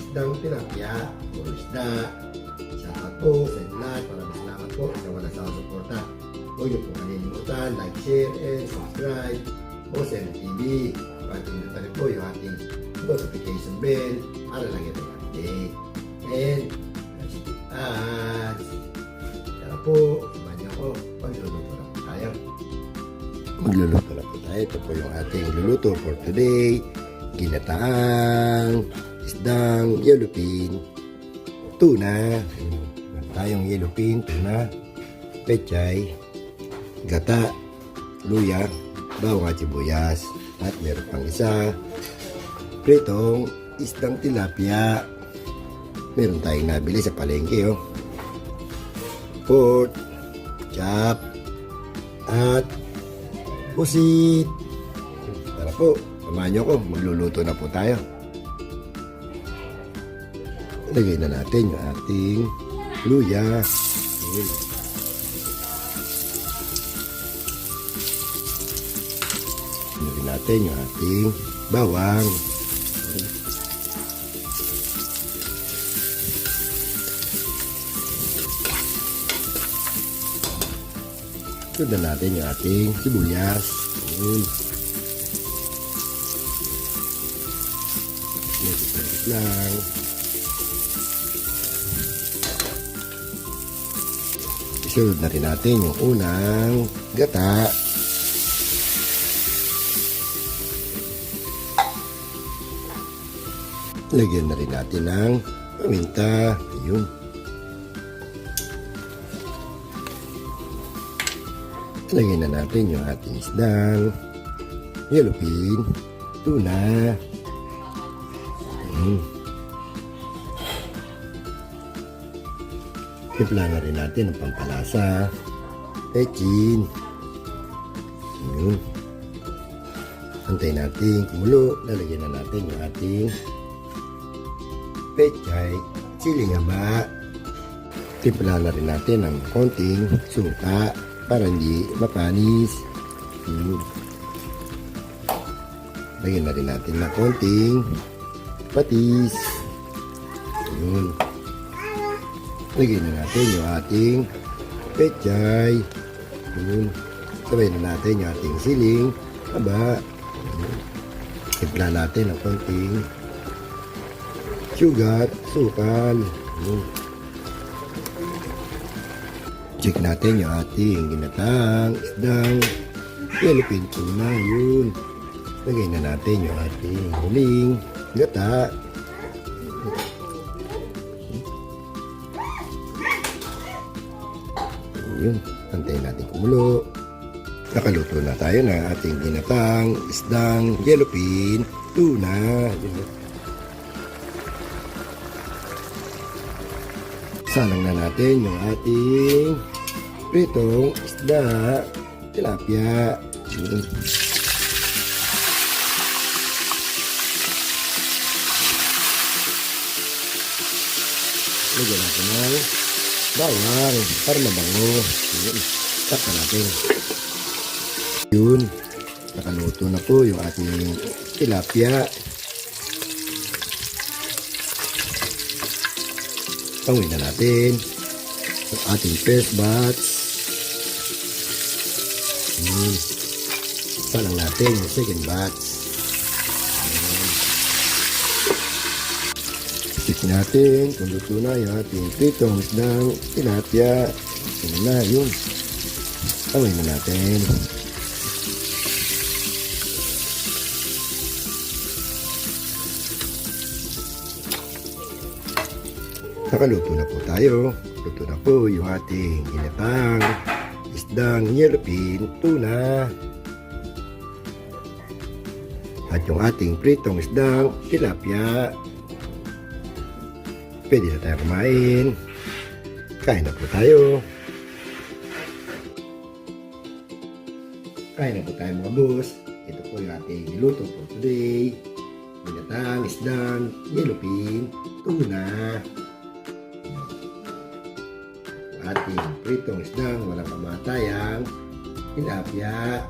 isdang tilapia, puro isda. Shoutout po sa inyo lahat. Maraming salamat po sa walang sawang suporta. Huwag niyo po kalilimutan, like, share, and subscribe po sa MTV. Pag-pindutan na rin po yung ating notification bell para lagi rin update. And, tara po, samahan niyo ako. Magluluto na po tayo. Magluluto na po tayo. Ito po yung ating luluto for today. Ginataang isdang yellowfin tuna. Tayong yellowfin tuna, pechay, gata, luya, bawang at sibuyas. At meron pang isa, pritong isdang tilapia. Meron tayong nabili sa palengke, oh. Pork, chop, at pusit. Tara po, samahan nyo ko. Magluluto na po tayo. Lagay na natin yung ating luya. Lagay natin yung ating bawang. Sundan natin yung ating sibuyas. Medit lang. Isunod na rin natin yung unang gata. Lagyan na rin natin ng paminta. Ayun. Lagyan na natin yung ating isdang yellowfin tuna. Timpla na rin natin ang pampalasa, pechin. Antay natin kumulo. Lalagyan na natin yung ating pechay, siling haba. Timpla na rin natin ng konting suka para hindi mapanis. Lagyan na rin natin ng konting patis. Lagyan na natin yung ating pechay. Sabay na natin yung ating siling haba. Timpla natin ng konting sugar, sukal. Check natin yung ating ginataang isdang yellowfin tuna. Yun. Lagay na natin yung ating huling gata. Yun. Antayin natin kumulo. Nakaluto na tayo ng ating ginataang isdang yellowfin tuna. Yun. Salang na natin yung ating pritong isda tilapia. Lagyan natin ng bawang para mabango. Takpan natin. Yun. Nakaluto na po yung ating tilapia. Panguin na natin ang ating first batch. Salang natin yung second batch. Check natin kung luto na yung ating pritong isdang tilapia. Yun na yun. Panguin na natin. Nakaluto na po tayo. Luto na po yung ating ginataang isdang yellowfin tuna. At yung ating pritong isdang tilapia. Pwede na tayo kumain. Kain na po tayo. Kain na po tayo mga boss. Ito po yung ating niluto for today. Ginataang isdang yellowfin tuna. Ating pritong isdang walang kamatayang tilapia.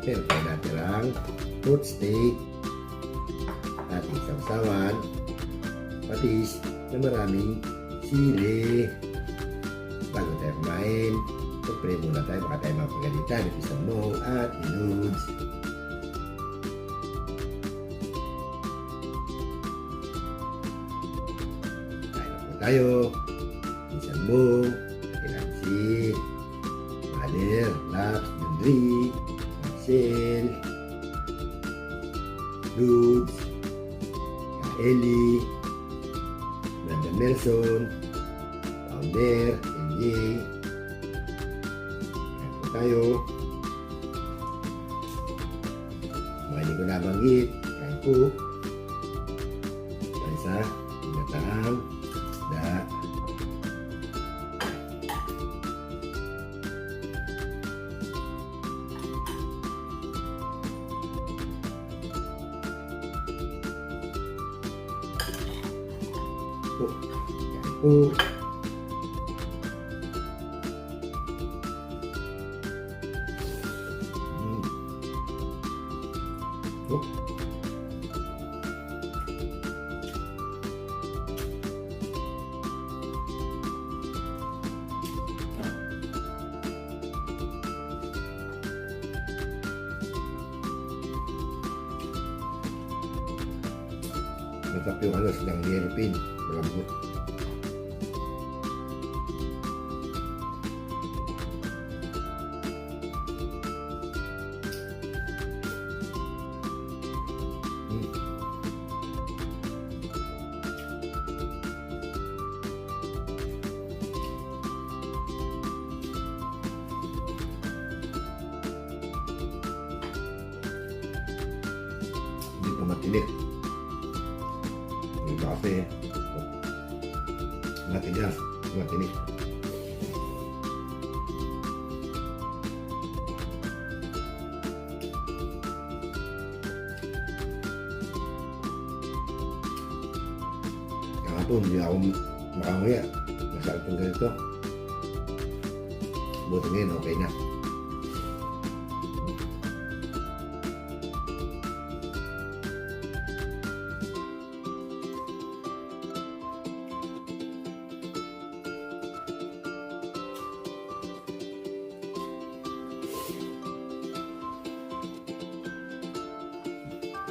Meron tayo natirang pork steak, ating sausawan, patis na maraming sili. Bago tayo kumain, mag-pray muna tayo, baka tayo mapagalitan at isang Mong at ni Lods. Kain na po tayo. Isang Mong, Nancy, Mother, Laps, Nandri, Marcel, Lods, Ellie, Brandon Nelson, Founder, NJ. Kain po tayo. Mga hindi ko nabanggit. Kain po. Kain sa ginataang isda. Po. Kain po. Oh. Matap yung silang nilupin. Malambot. Hindi pa matinik. Hindi ba kasi matigas, matinik. Kahapon, hindi ako makanguya. Masakit yung ganito. Buti ngayon, okay na.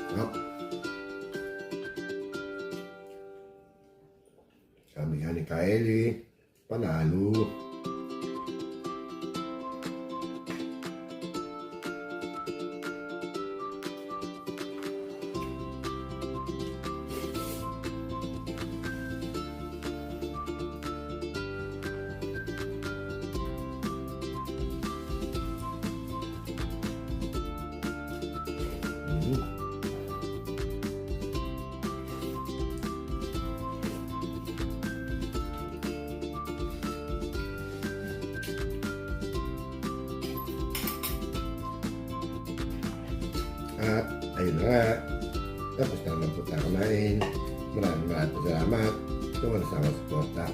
Sarap. Sabi nga ni Kylie, panalo. At ayun na nga, tapos na naman po tayo kumain. Maraming salamat sa mga sama suporta.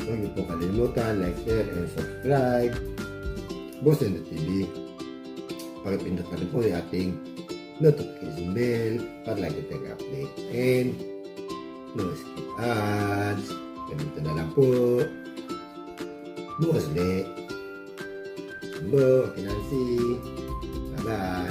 Huwag niyo po kalimutan, like, share, and subscribe. Boss and the TV. Pakipindot na rin po yung ating notification bell para lagi tayong update. And no skip ads. Ganito na lang po. Bukas ulit. Bo, Nancy. Bye-bye.